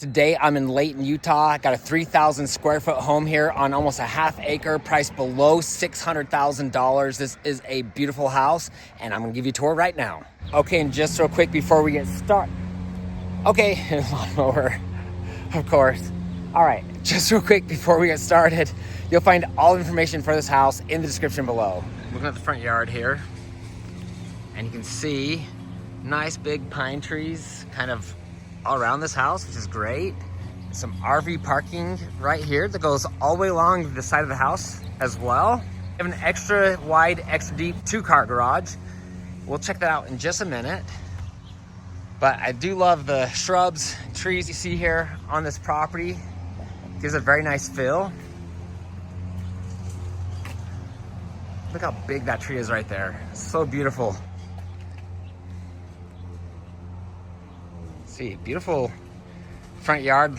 Today I'm in Layton, Utah. I got a 3,000 square foot home here on almost a half acre, priced below $600,000. This is a beautiful house and I'm gonna give you a tour right now. Okay, and just real quick before we get started. Okay, lawnmower, of course. All right, just real quick before we get started, you'll find all information for this house in the description below. Looking at the front yard here, and you can see nice big pine trees kind of all around this house, which is great. Some RV parking right here that goes all the way along the side of the house as well. We have an extra wide, extra deep 2-car garage. We'll check that out in just a minute. But I do love the shrubs, trees you see here on this property. Gives a very nice feel. Look how big that tree is right there. It's so beautiful. See, beautiful front yard,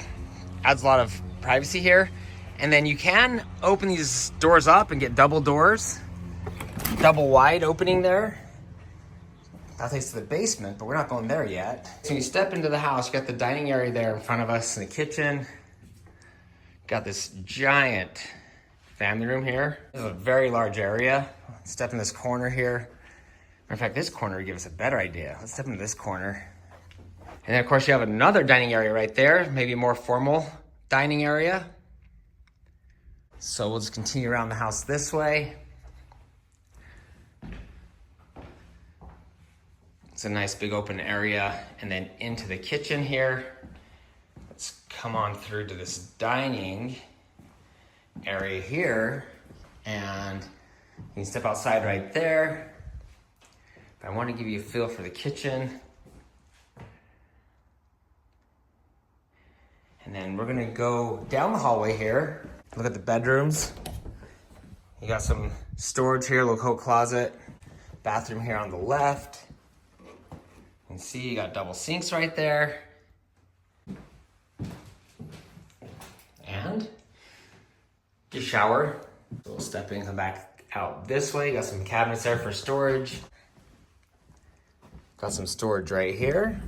adds a lot of privacy here. And then you can open these doors up and get double doors, double wide opening there. That takes to the basement, but we're not going there yet. So when you step into the house, you got the dining area there in front of us and the kitchen. Got this giant family room here. This is a very large area. Step in this corner here. Matter of fact, this corner would give us a better idea. Let's step into this corner. And then of course you have another dining area right there, maybe a more formal dining area. So we'll just continue around the house this way. It's a nice big open area, and then into the kitchen here. Let's come on through to this dining area here, and you can step outside right there. But I want to give you a feel for the kitchen. And then we're gonna go down the hallway here. Look at the bedrooms. You got some storage here, little coat closet. Bathroom here on the left. You can see you got double sinks right there. And your shower. So we'll step in, come back out this way. You got some cabinets there for storage. Got some storage right here.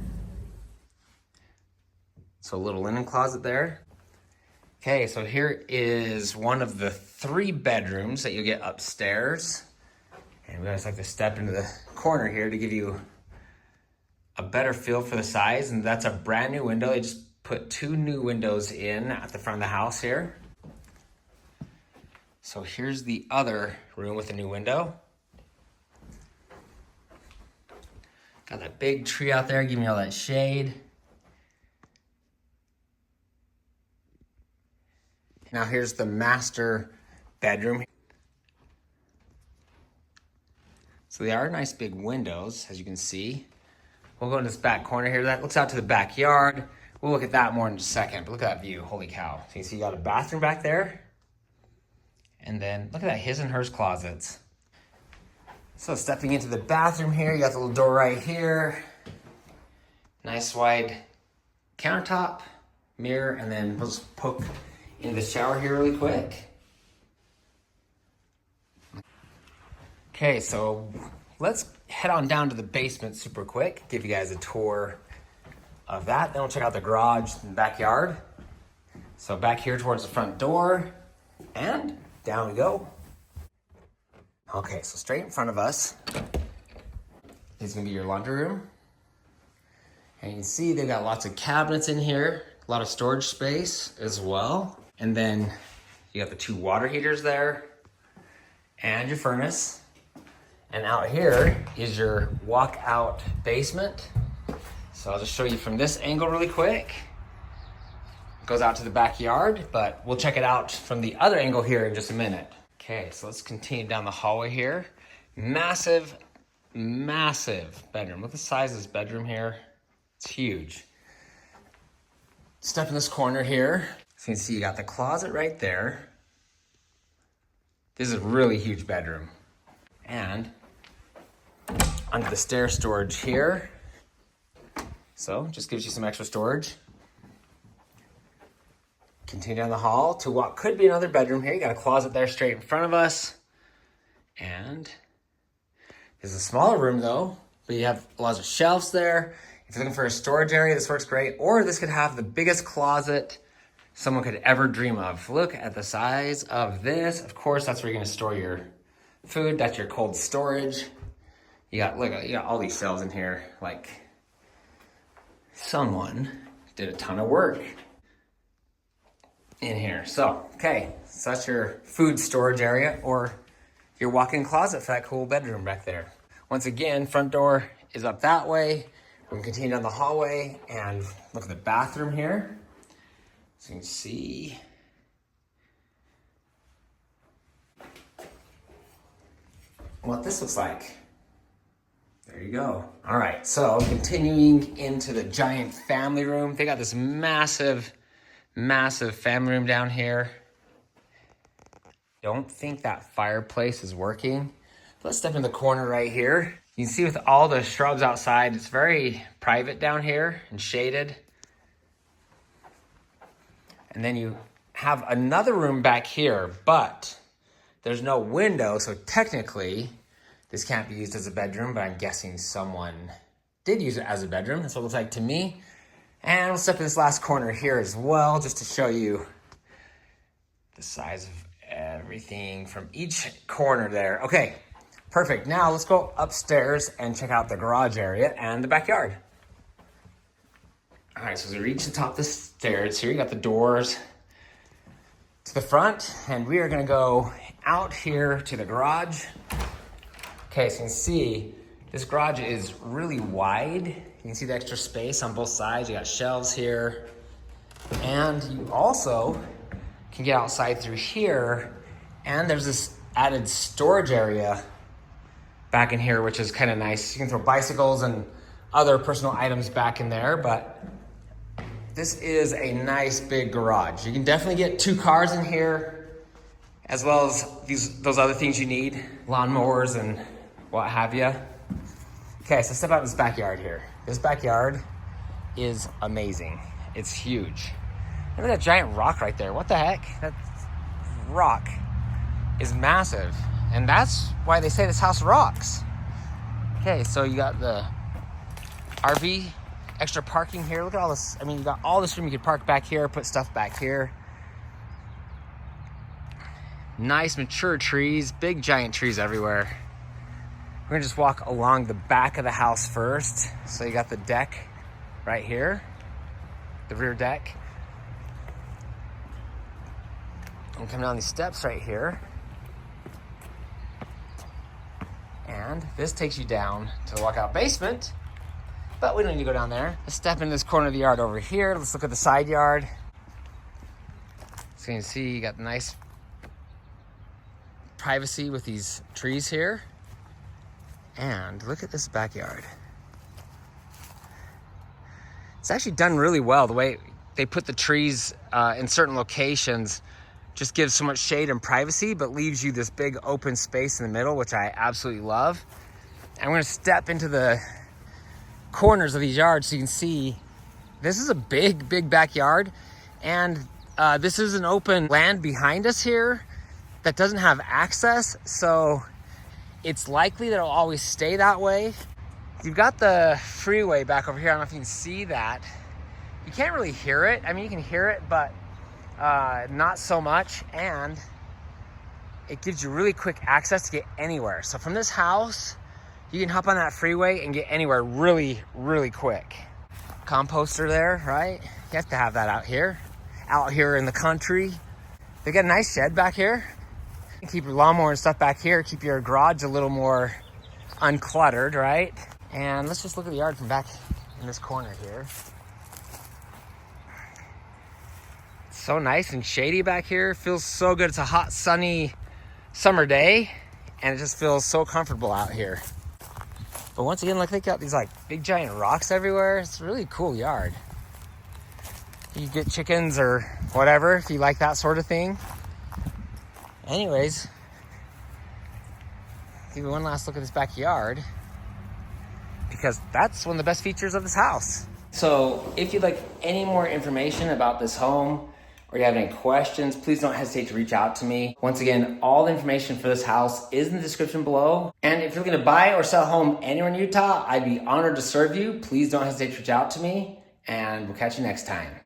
So a little linen closet there. Okay, so here is one of the 3 bedrooms that you'll get upstairs. And we just like to step into the corner here to give you a better feel for the size. And that's a brand new window. They just put 2 new windows in at the front of the house here. So here's the other room with a new window. Got that big tree out there giving you all that shade. Now here's the master bedroom. So they are nice big windows, as you can see. We'll go in this back corner here. That looks out to the backyard. We'll look at that more in just a second, but look at that view, holy cow. So you can see you got a bathroom back there. And then look at that his and hers closets. So stepping into the bathroom here, you got the little door right here. Nice wide countertop, mirror, and then we'll just poke in the shower here really quick. Okay, so let's head on down to the basement super quick, give you guys a tour of that. Then we'll check out the garage and backyard. So back here towards the front door, and down we go. Okay, so straight in front of us is gonna be your laundry room. And you can see they've got lots of cabinets in here, a lot of storage space as well. And then you got the 2 water heaters there and your furnace. And out here is your walkout basement. So I'll just show you from this angle really quick. It goes out to the backyard, but we'll check it out from the other angle here in just a minute. Okay, so let's continue down the hallway here. Massive, massive bedroom. Look at the size of this bedroom here. It's huge. Step in this corner here. So you can see you got the closet right there. This is a really huge bedroom. And under the stair storage here. So just gives you some extra storage. Continue down the hall to what could be another bedroom here. You got a closet there straight in front of us. And there's a smaller room though, but you have lots of shelves there. If you're looking for a storage area, this works great. Or this could have the biggest closet someone could ever dream of. Look at the size of this. Of course, that's where you're gonna store your food. That's your cold storage. You got, look, you got all these shelves in here. Like, someone did a ton of work in here. So, okay, so that's your food storage area or your walk-in closet for that cool bedroom back there. Once again, front door is up that way. We're gonna continue down the hallway and look at the bathroom here. So you can see what this looks like. There you go. All right, so continuing into the giant family room. They got this massive, massive family room down here. Don't think that fireplace is working. Let's step in the corner right here. You can see with all the shrubs outside, it's very private down here and shaded. And then you have another room back here, but there's no window, so technically this can't be used as a bedroom, but I'm guessing someone did use it as a bedroom. That's what it looks like to me. And we'll step in this last corner here as well, just to show you the size of everything from each corner there. Okay, perfect. Now let's go upstairs and check out the garage area and the backyard. All right, so as we reach the top of the stairs here, you got the doors to the front, and we are gonna go out here to the garage. Okay, so you can see this garage is really wide. You can see the extra space on both sides. You got shelves here. And you also can get outside through here. And there's this added storage area back in here, which is kind of nice. You can throw bicycles and other personal items back in there, but this is a nice big garage. You can definitely get 2 cars in here, as well as those other things you need, lawnmowers and what have you. Okay, so step out in this backyard here. This backyard is amazing. It's huge. Look at that giant rock right there. What the heck? That rock is massive. And that's why they say this house rocks. Okay, so you got the RV, extra parking here. Look at all this. I mean, you got all this room. You could park back here, put stuff back here. Nice mature trees, big giant trees everywhere. We're gonna just walk along the back of the house first. So you got the deck right here, the rear deck. And come down these steps right here. And this takes you down to the walkout basement, but we don't need to go down there. Let's step into this corner of the yard over here. Let's look at the side yard. So you can see you got nice privacy with these trees here. And look at this backyard. It's actually done really well. The way they put the trees in certain locations just gives so much shade and privacy, but leaves you this big open space in the middle, which I absolutely love. And we're gonna step into the corners of these yards so you can see this is a big, big backyard. And this is an open land behind us here that doesn't have access. So it's likely that it'll always stay that way. You've got the freeway back over here. I don't know if you can see that. You can't really hear it. I mean, you can hear it, but not so much. And it gives you really quick access to get anywhere. So from this house, you can hop on that freeway and get anywhere really, really quick. Composter there, right? You have to have that out here in the country. They got a nice shed back here. Keep your lawnmower and stuff back here. Keep your garage a little more uncluttered, right? And let's just look at the yard from back in this corner here. It's so nice and shady back here. Feels so good. It's a hot, sunny summer day, and it just feels so comfortable out here. But once again, look, they got these like big giant rocks everywhere. It's a really cool yard. You get chickens or whatever if you like that sort of thing. Anyways, give you one last look at this backyard, because that's one of the best features of this house. So if you'd like any more information about this home, or you have any questions, please don't hesitate to reach out to me. Once again, all the information for this house is in the description below. And if you're looking to buy or sell a home anywhere in Utah, I'd be honored to serve you. Please don't hesitate to reach out to me, and we'll catch you next time.